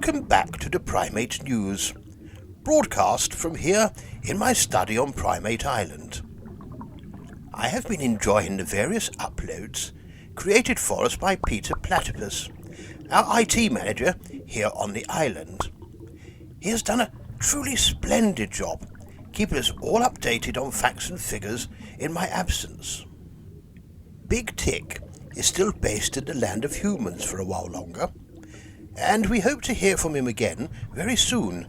Welcome back to the Prime8 News, broadcast from here in my study on Prime8 Island. I have been enjoying the various uploads created for us by Peter Platypus, our IT manager here on the island. He has done a truly splendid job, keeping us all updated on facts and figures in my absence. Big Tick is still based in the land of humans for a while longer, and we hope to hear from him again very soon.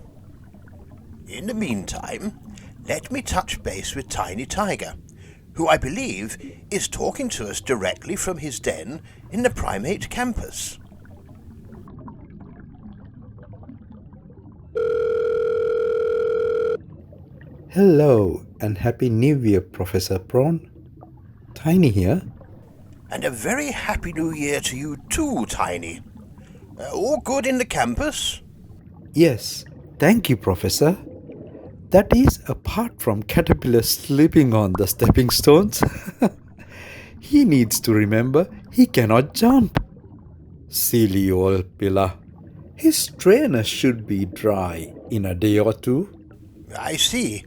In the meantime, let me touch base with Tiny Tiger, who I believe is talking to us directly from his den in the Prime8 campus. Hello and Happy New Year, Professor Prawn. Tiny here. And a very Happy New Year to you too, Tiny. All good in the campus? Yes, thank you, Professor. That is, apart from Caterpillar slipping on the stepping stones. He needs to remember he cannot jump. Silly old pillar. His trainer should be dry in a day or two. I see.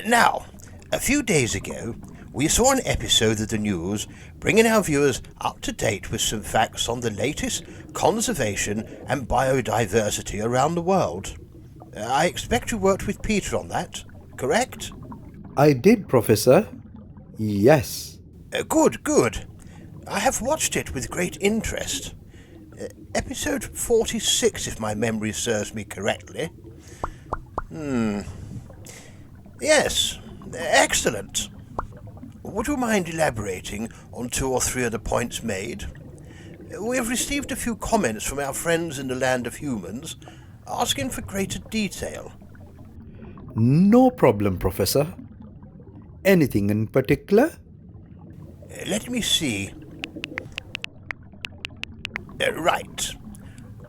Now, a few days ago, we saw an episode of the news bringing our viewers up to date with some facts on the latest conservation and biodiversity around the world. I expect you worked with Peter on that, correct? I did, Professor. Yes. Good. I have watched it with great interest. Episode 46, if my memory serves me correctly. Yes, excellent. Would you mind elaborating on 2 or 3 of the points made? We have received a few comments from our friends in the land of humans asking for greater detail. No problem, Professor. Anything in particular? Let me see. Right.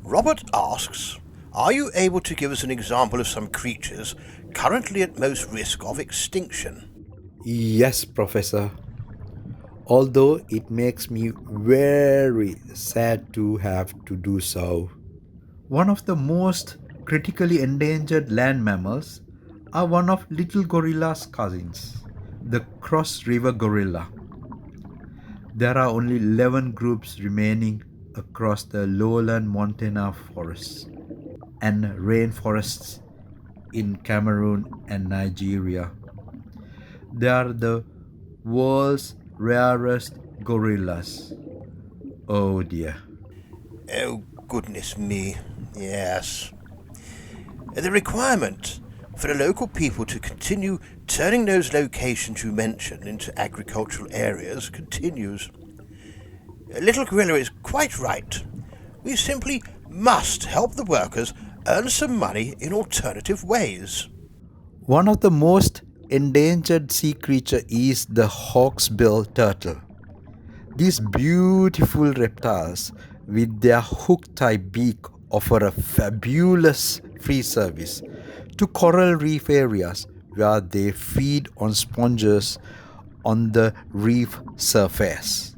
Robert asks, are you able to give us an example of some creatures currently at most risk of extinction? Yes, Professor. Although it makes me very sad to have to do so. One of the most critically endangered land mammals are one of little gorilla's cousins, the cross river gorilla. There are only 11 groups remaining across the lowland montana forests and rainforests in Cameroon and Nigeria. They are the world's rarest gorillas. Oh dear. Oh, goodness me, yes. The requirement for the local people to continue turning those locations you mentioned into agricultural areas continues. Little Gorilla is quite right. We simply must help the workers earn some money in alternative ways. One of the most endangered sea creature is the hawksbill turtle. These beautiful reptiles with their hook-type beak offer a fabulous free service to coral reef areas where they feed on sponges on the reef surface.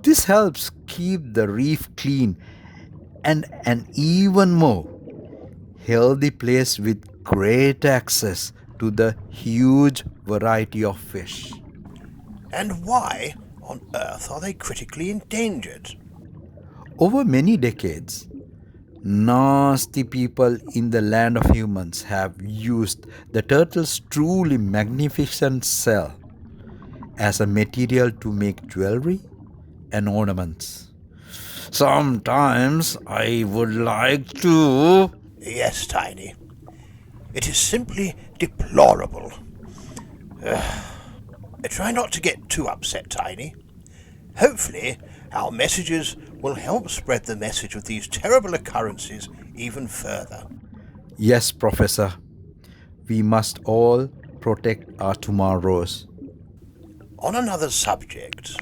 This helps keep the reef clean and an even more healthy place with great access to the huge variety of fish. And why on earth are they critically endangered? Over many decades, nasty people in the land of humans have used the turtle's truly magnificent shell as a material to make jewelry and ornaments. Sometimes I would like to... Yes, Tiny. It is simply deplorable. Try not to get too upset, Tiny. Hopefully, our messages will help spread the message of these terrible occurrences even further. Yes, Professor. We must all protect our tomorrows. On another subject,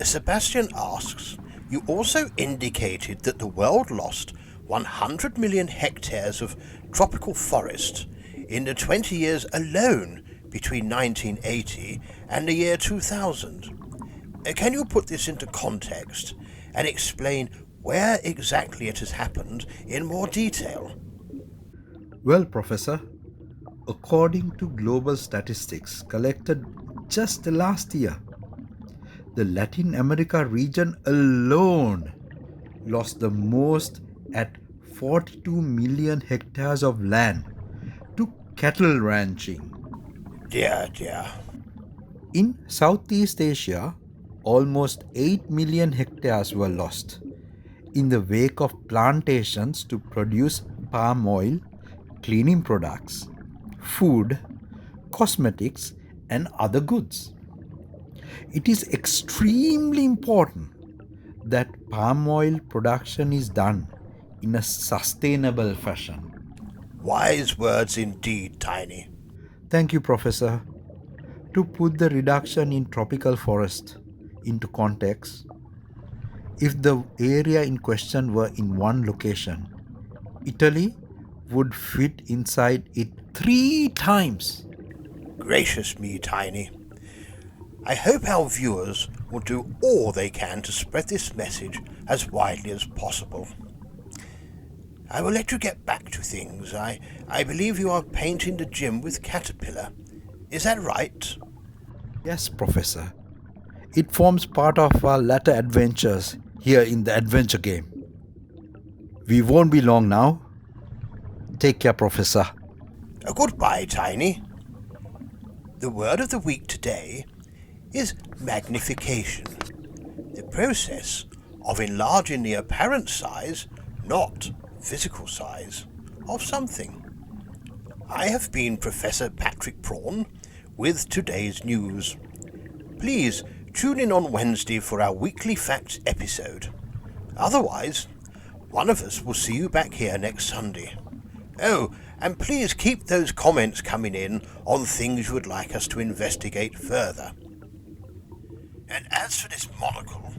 Sebastian asks, you also indicated that the world lost 100 million hectares of tropical forest in the 20 years alone between 1980 and the year 2000. Can you put this into context and explain where exactly it has happened in more detail. Well, Professor, according to global statistics collected just last year, the Latin America region alone lost the most at 42 million hectares of land to cattle ranching. Dear, dear. In Southeast Asia, almost 8 million hectares were lost in the wake of plantations to produce palm oil, cleaning products, food, cosmetics, and other goods. It is extremely important that palm oil production is done in a sustainable fashion. Wise words indeed, Tiny. Thank you, Professor. To put the reduction in tropical forest into context, if the area in question were in one location, Italy would fit inside it 3 times. Gracious me, Tiny. I hope our viewers will do all they can to spread this message as widely as possible. I will let you get back to things. I believe you are painting the gym with Caterpillar. Is that right? Yes, Professor. It forms part of our latter adventures here in the adventure game. We won't be long now. Take care, Professor. Goodbye, Tiny. The word of the week today is magnification, the process of enlarging the apparent size, not physical size, of something. I have been Professor Patrick Prawn with today's news. Please tune in on Wednesday for our weekly facts episode. Otherwise, one of us will see you back here next Sunday. Oh, and please keep those comments coming in on things you would like us to investigate further. And as for this monocle,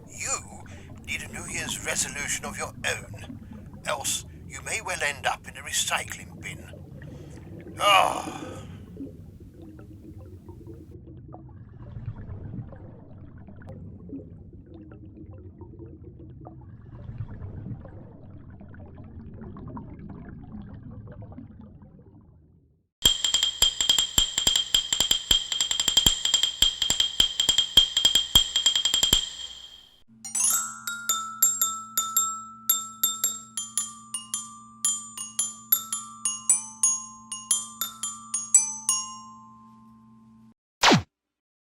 you need a New Year's resolution of your own, else you may well end up in a recycling bin. Ah.